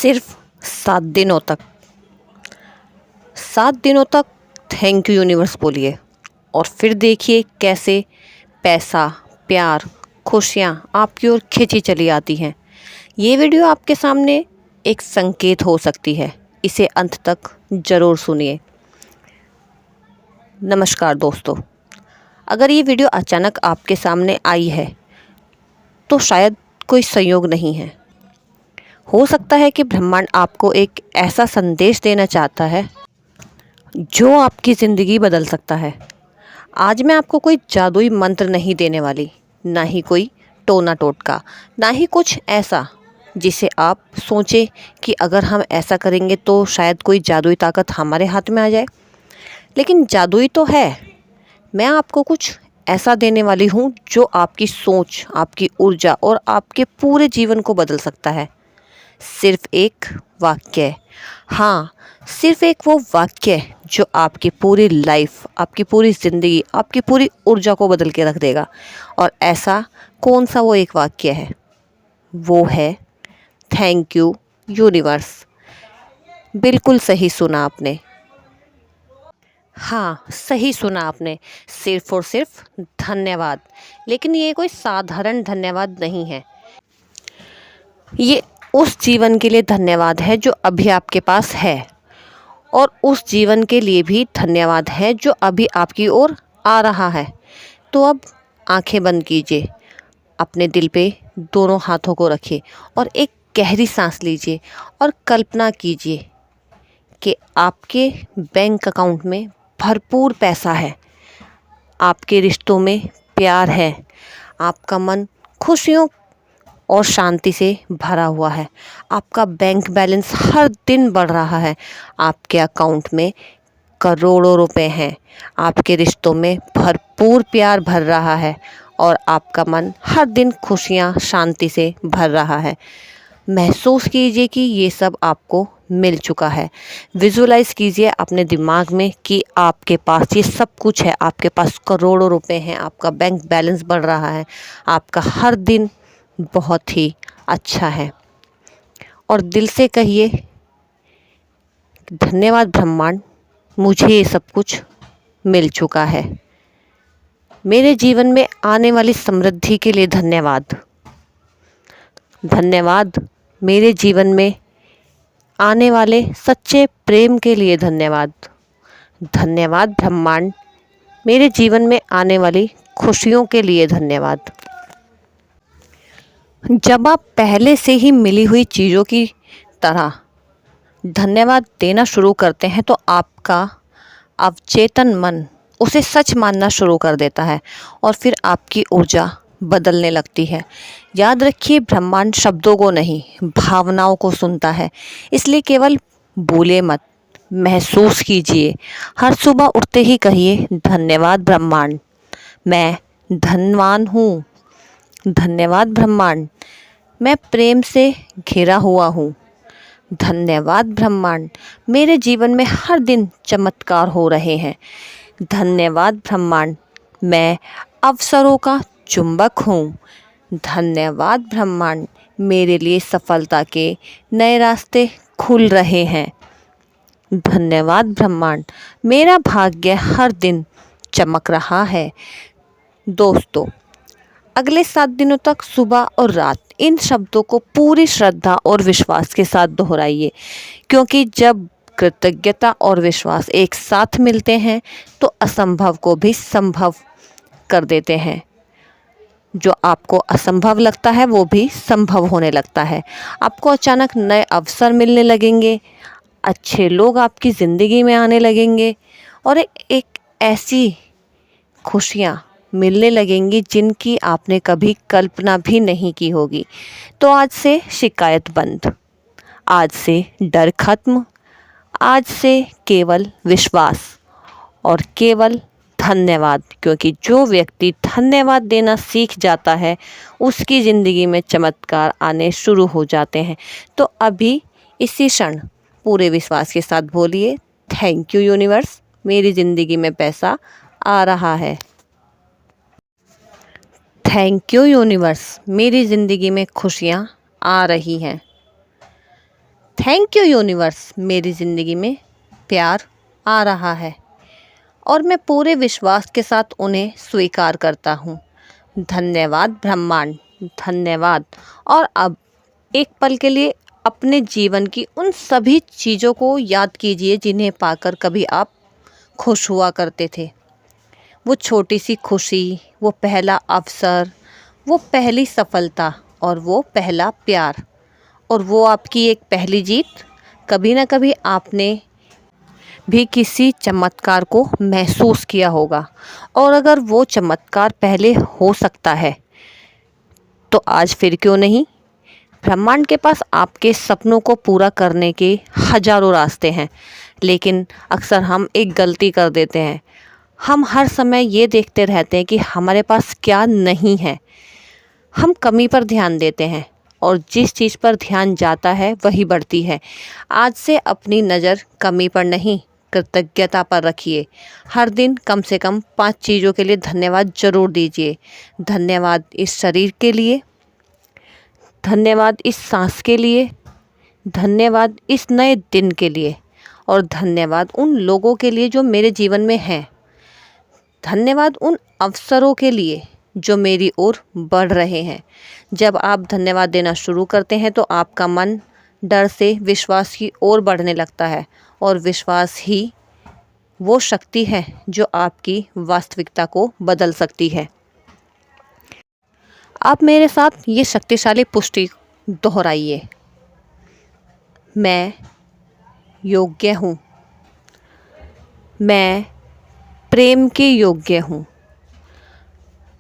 सिर्फ 7 दिनों तक 7 दिनों तक थैंक यू यूनिवर्स बोलिए और फिर देखिए कैसे पैसा, प्यार, खुशियाँ आपकी ओर खिंची चली आती हैं। ये वीडियो आपके सामने एक संकेत हो सकती है। इसे अंत तक ज़रूर सुनिए। नमस्कार दोस्तों, अगर ये वीडियो अचानक आपके सामने आई है तो शायद कोई संयोग नहीं है। हो सकता है कि ब्रह्मांड आपको एक ऐसा संदेश देना चाहता है जो आपकी ज़िंदगी बदल सकता है। आज मैं आपको कोई जादुई मंत्र नहीं देने वाली, ना ही कोई टोना टोटका, ना ही कुछ ऐसा जिसे आप सोचें कि अगर हम ऐसा करेंगे तो शायद कोई जादुई ताकत हमारे हाथ में आ जाए। लेकिन जादुई तो है। मैं आपको कुछ ऐसा देने वाली हूँ जो आपकी सोच, आपकी ऊर्जा और आपके पूरे जीवन को बदल सकता है। सिर्फ एक वाक्य, हाँ, सिर्फ एक वो वाक्य जो आपकी पूरी लाइफ, आपकी पूरी ज़िंदगी, आपकी पूरी ऊर्जा को बदल के रख देगा। और ऐसा कौन सा वो एक वाक्य है? वो है थैंक यू यूनिवर्स। बिल्कुल सही सुना आपने। हाँ, सही सुना आपने। सिर्फ और सिर्फ धन्यवाद। लेकिन ये कोई साधारण धन्यवाद नहीं है। ये उस जीवन के लिए धन्यवाद है जो अभी आपके पास है, और उस जीवन के लिए भी धन्यवाद है जो अभी आपकी ओर आ रहा है। तो अब आंखें बंद कीजिए, अपने दिल पे दोनों हाथों को रखिए और एक गहरी सांस लीजिए और कल्पना कीजिए कि आपके बैंक अकाउंट में भरपूर पैसा है, आपके रिश्तों में प्यार है, आपका मन खुशियों और शांति से भरा हुआ है, आपका बैंक बैलेंस हर दिन बढ़ रहा है, आपके अकाउंट में करोड़ों रुपए हैं, आपके रिश्तों में भरपूर प्यार भर रहा है और आपका मन हर दिन खुशियाँ, शांति से भर रहा है। महसूस कीजिए कि ये सब आपको मिल चुका है। विजुलाइज कीजिए अपने दिमाग में कि आपके पास ये सब कुछ है, आपके पास करोड़ों रुपए हैं, आपका बैंक बैलेंस बढ़ रहा है, आपका हर दिन बहुत ही अच्छा है। और दिल से कहिए, धन्यवाद ब्रह्मांड, मुझे ये सब कुछ मिल चुका है। मेरे जीवन में आने वाली समृद्धि के लिए धन्यवाद। धन्यवाद मेरे जीवन में आने वाले सच्चे प्रेम के लिए धन्यवाद। धन्यवाद ब्रह्मांड, मेरे जीवन में आने वाली खुशियों के लिए धन्यवाद। जब आप पहले से ही मिली हुई चीज़ों की तरह धन्यवाद देना शुरू करते हैं तो आपका अवचेतन मन उसे सच मानना शुरू कर देता है और फिर आपकी ऊर्जा बदलने लगती है। याद रखिए, ब्रह्मांड शब्दों को नहीं, भावनाओं को सुनता है। इसलिए केवल बोले मत, महसूस कीजिए। हर सुबह उठते ही कहिए, धन्यवाद ब्रह्मांड, मैं धनवान हूँ। धन्यवाद ब्रह्मांड, मैं प्रेम से घिरा हुआ हूँ। धन्यवाद ब्रह्मांड, मेरे जीवन में हर दिन चमत्कार हो रहे हैं। धन्यवाद ब्रह्मांड, मैं अवसरों का चुंबक हूँ। धन्यवाद ब्रह्मांड, मेरे लिए सफलता के नए रास्ते खुल रहे हैं। धन्यवाद ब्रह्मांड, मेरा भाग्य हर दिन चमक रहा है। दोस्तों, अगले 7 दिनों तक सुबह और रात इन शब्दों को पूरी श्रद्धा और विश्वास के साथ दोहराइए, क्योंकि जब कृतज्ञता और विश्वास एक साथ मिलते हैं तो असंभव को भी संभव कर देते हैं। जो आपको असंभव लगता है वो भी संभव होने लगता है। आपको अचानक नए अवसर मिलने लगेंगे, अच्छे लोग आपकी ज़िंदगी में आने लगेंगे और एक ऐसी खुशियाँ मिलने लगेंगी जिनकी आपने कभी कल्पना भी नहीं की होगी। तो आज से शिकायत बंद, आज से डर खत्म, आज से केवल विश्वास और केवल धन्यवाद, क्योंकि जो व्यक्ति धन्यवाद देना सीख जाता है उसकी ज़िंदगी में चमत्कार आने शुरू हो जाते हैं। तो अभी इसी क्षण पूरे विश्वास के साथ बोलिए, थैंक यू यूनिवर्स, मेरी ज़िंदगी में पैसा आ रहा है। थैंक यू यूनिवर्स, मेरी ज़िंदगी में खुशियाँ आ रही हैं। थैंक यू यूनिवर्स, मेरी ज़िंदगी में प्यार आ रहा है और मैं पूरे विश्वास के साथ उन्हें स्वीकार करता हूँ। धन्यवाद ब्रह्मांड, धन्यवाद। और अब एक पल के लिए अपने जीवन की उन सभी चीज़ों को याद कीजिए जिन्हें पाकर कभी आप खुश हुआ करते थे। वो छोटी सी खुशी, वो पहला अवसर, वो पहली सफलता और वो पहला प्यार और वो आपकी एक पहली जीत। कभी ना कभी आपने भी किसी चमत्कार को महसूस किया होगा और अगर वो चमत्कार पहले हो सकता है तो आज फिर क्यों नहीं। ब्रह्मांड के पास आपके सपनों को पूरा करने के हजारों रास्ते हैं, लेकिन अक्सर हम एक गलती कर देते हैं। हम हर समय ये देखते रहते हैं कि हमारे पास क्या नहीं है। हम कमी पर ध्यान देते हैं और जिस चीज़ पर ध्यान जाता है वही बढ़ती है। आज से अपनी नज़र कमी पर नहीं, कृतज्ञता पर रखिए। हर दिन कम से कम 5 चीज़ों के लिए धन्यवाद ज़रूर दीजिए। धन्यवाद इस शरीर के लिए, धन्यवाद इस सांस के लिए, धन्यवाद इस नए दिन के लिए और धन्यवाद उन लोगों के लिए जो मेरे जीवन में हैं। धन्यवाद उन अवसरों के लिए जो मेरी ओर बढ़ रहे हैं। जब आप धन्यवाद देना शुरू करते हैं तो आपका मन डर से विश्वास की ओर बढ़ने लगता है और विश्वास ही वो शक्ति है जो आपकी वास्तविकता को बदल सकती है। आप मेरे साथ ये शक्तिशाली पुष्टि दोहराइए। मैं योग्य हूँ, मैं प्रेम के योग्य हूँ,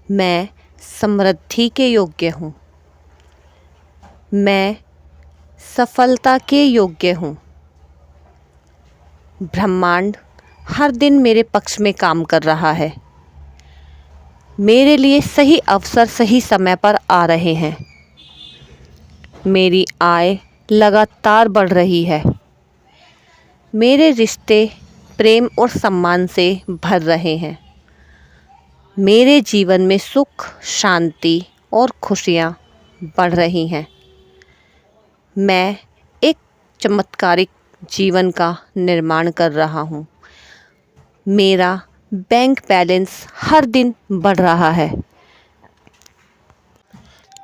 मैं समृद्धि के योग्य हूँ, मैं सफलता के योग्य हूँ। ब्रह्मांड हर दिन मेरे पक्ष में काम कर रहा है। मेरे लिए सही अवसर सही समय पर आ रहे हैं। मेरी आय लगातार बढ़ रही है। मेरे रिश्ते प्रेम और सम्मान से भर रहे हैं। मेरे जीवन में सुख, शांति और खुशियाँ बढ़ रही हैं। मैं एक चमत्कारिक जीवन का निर्माण कर रहा हूँ। मेरा बैंक बैलेंस हर दिन बढ़ रहा है।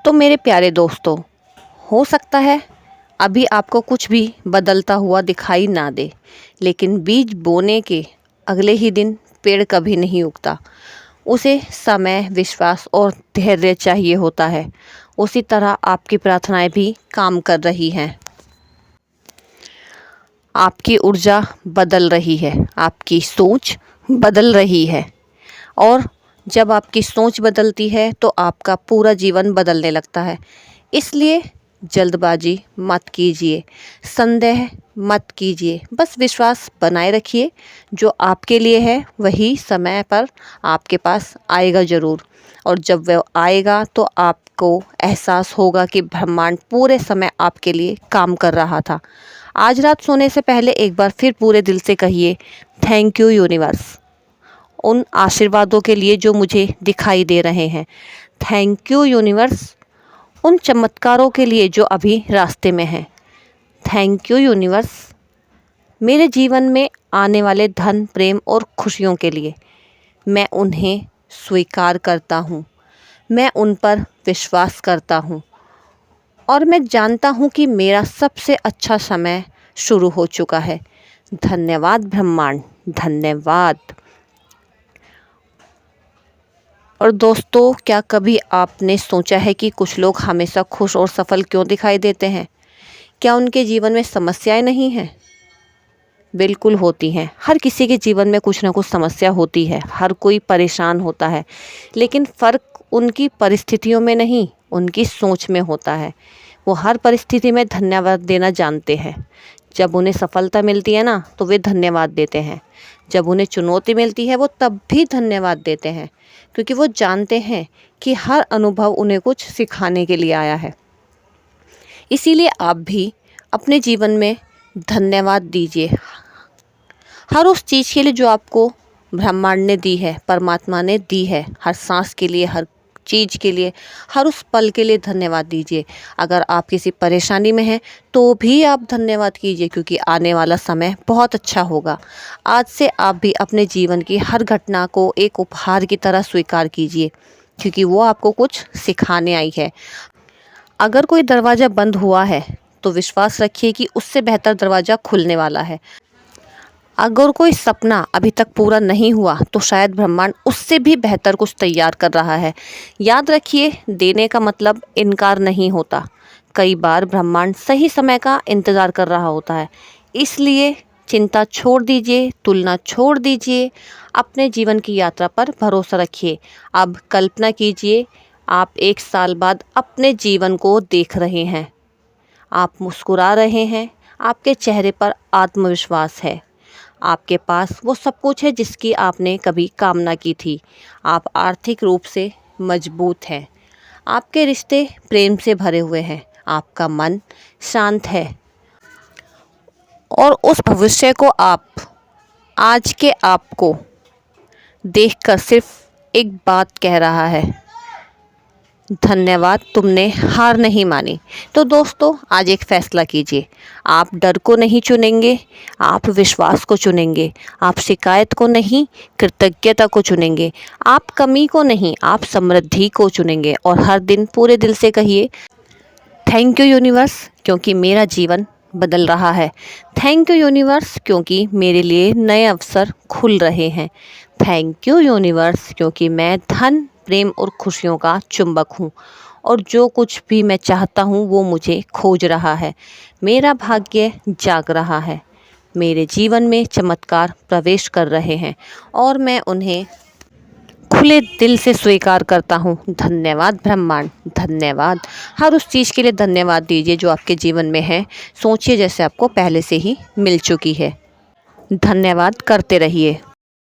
तो मेरे प्यारे दोस्तों, हो सकता है अभी आपको कुछ भी बदलता हुआ दिखाई ना दे, लेकिन बीज बोने के अगले ही दिन पेड़ कभी नहीं उगता। उसे समय, विश्वास और धैर्य चाहिए होता है। उसी तरह आपकी प्रार्थनाएं भी काम कर रही हैं। आपकी ऊर्जा बदल रही है, आपकी सोच बदल रही है और जब आपकी सोच बदलती है तो आपका पूरा जीवन बदलने लगता है। इसलिए जल्दबाजी मत कीजिए, संदेह मत कीजिए, बस विश्वास बनाए रखिए। जो आपके लिए है वही समय पर आपके पास आएगा ज़रूर और जब वह आएगा तो आपको एहसास होगा कि ब्रह्मांड पूरे समय आपके लिए काम कर रहा था। आज रात सोने से पहले एक बार फिर पूरे दिल से कहिए, थैंक यू यूनिवर्स, उन आशीर्वादों के लिए जो मुझे दिखाई दे रहे हैं। थैंक यू यूनिवर्स, उन चमत्कारों के लिए जो अभी रास्ते में हैं। थैंक यू यूनिवर्स, मेरे जीवन में आने वाले धन, प्रेम और खुशियों के लिए। मैं उन्हें स्वीकार करता हूँ, मैं उन पर विश्वास करता हूँ और मैं जानता हूँ कि मेरा सबसे अच्छा समय शुरू हो चुका है। धन्यवाद ब्रह्मांड, धन्यवाद। और दोस्तों, क्या कभी आपने सोचा है कि कुछ लोग हमेशा खुश और सफल क्यों दिखाई देते हैं? क्या उनके जीवन में समस्याएं नहीं हैं? बिल्कुल होती हैं। हर किसी के जीवन में कुछ ना कुछ समस्या होती है, हर कोई परेशान होता है, लेकिन फ़र्क उनकी परिस्थितियों में नहीं, उनकी सोच में होता है। वो हर परिस्थिति में धन्यवाद देना जानते हैं। जब उन्हें सफलता मिलती है ना तो वे धन्यवाद देते हैं। जब उन्हें चुनौती मिलती है वो तब भी धन्यवाद देते हैं, क्योंकि वो जानते हैं कि हर अनुभव उन्हें कुछ सिखाने के लिए आया है। इसीलिए आप भी अपने जीवन में धन्यवाद दीजिए, हर उस चीज़ के लिए जो आपको ब्रह्मांड ने दी है, परमात्मा ने दी है। हर सांस के लिए, हर चीज़ के लिए, हर उस पल के लिए धन्यवाद दीजिए। अगर आप किसी परेशानी में हैं तो भी आप धन्यवाद कीजिए, क्योंकि आने वाला समय बहुत अच्छा होगा। आज से आप भी अपने जीवन की हर घटना को एक उपहार की तरह स्वीकार कीजिए, क्योंकि वो आपको कुछ सिखाने आई है। अगर कोई दरवाज़ा बंद हुआ है तो विश्वास रखिए कि उससे बेहतर दरवाज़ा खुलने वाला है। अगर कोई सपना अभी तक पूरा नहीं हुआ तो शायद ब्रह्मांड उससे भी बेहतर कुछ तैयार कर रहा है। याद रखिए, देने का मतलब इनकार नहीं होता। कई बार ब्रह्मांड सही समय का इंतज़ार कर रहा होता है। इसलिए चिंता छोड़ दीजिए, तुलना छोड़ दीजिए, अपने जीवन की यात्रा पर भरोसा रखिए। अब कल्पना कीजिए, आप 1 साल बाद अपने जीवन को देख रहे हैं। आप मुस्कुरा रहे हैं, आपके चेहरे पर आत्मविश्वास है, आपके पास वो सब कुछ है जिसकी आपने कभी कामना की थी। आप आर्थिक रूप से मजबूत हैं, आपके रिश्ते प्रेम से भरे हुए हैं, आपका मन शांत है और उस भविष्य को आप आज के आप को देखकर सिर्फ एक बात कह रहा है, धन्यवाद, तुमने हार नहीं मानी। तो दोस्तों, आज एक फ़ैसला कीजिए। आप डर को नहीं चुनेंगे, आप विश्वास को चुनेंगे। आप शिकायत को नहीं, कृतज्ञता को चुनेंगे। आप कमी को नहीं, आप समृद्धि को चुनेंगे। और हर दिन पूरे दिल से कहिए, थैंक यू यूनिवर्स, क्योंकि मेरा जीवन बदल रहा है। थैंक यू यूनिवर्स, क्योंकि मेरे लिए नए अवसर खुल रहे हैं। थैंक यू यूनिवर्स, क्योंकि मैं धन, प्रेम और खुशियों का चुंबक हूँ और जो कुछ भी मैं चाहता हूँ वो मुझे खोज रहा है। मेरा भाग्य जाग रहा है, मेरे जीवन में चमत्कार प्रवेश कर रहे हैं और मैं उन्हें खुले दिल से स्वीकार करता हूँ। धन्यवाद ब्रह्मांड, धन्यवाद। हर उस चीज़ के लिए धन्यवाद दीजिए जो आपके जीवन में है। सोचिए जैसे आपको पहले से ही मिल चुकी है। धन्यवाद करते रहिए।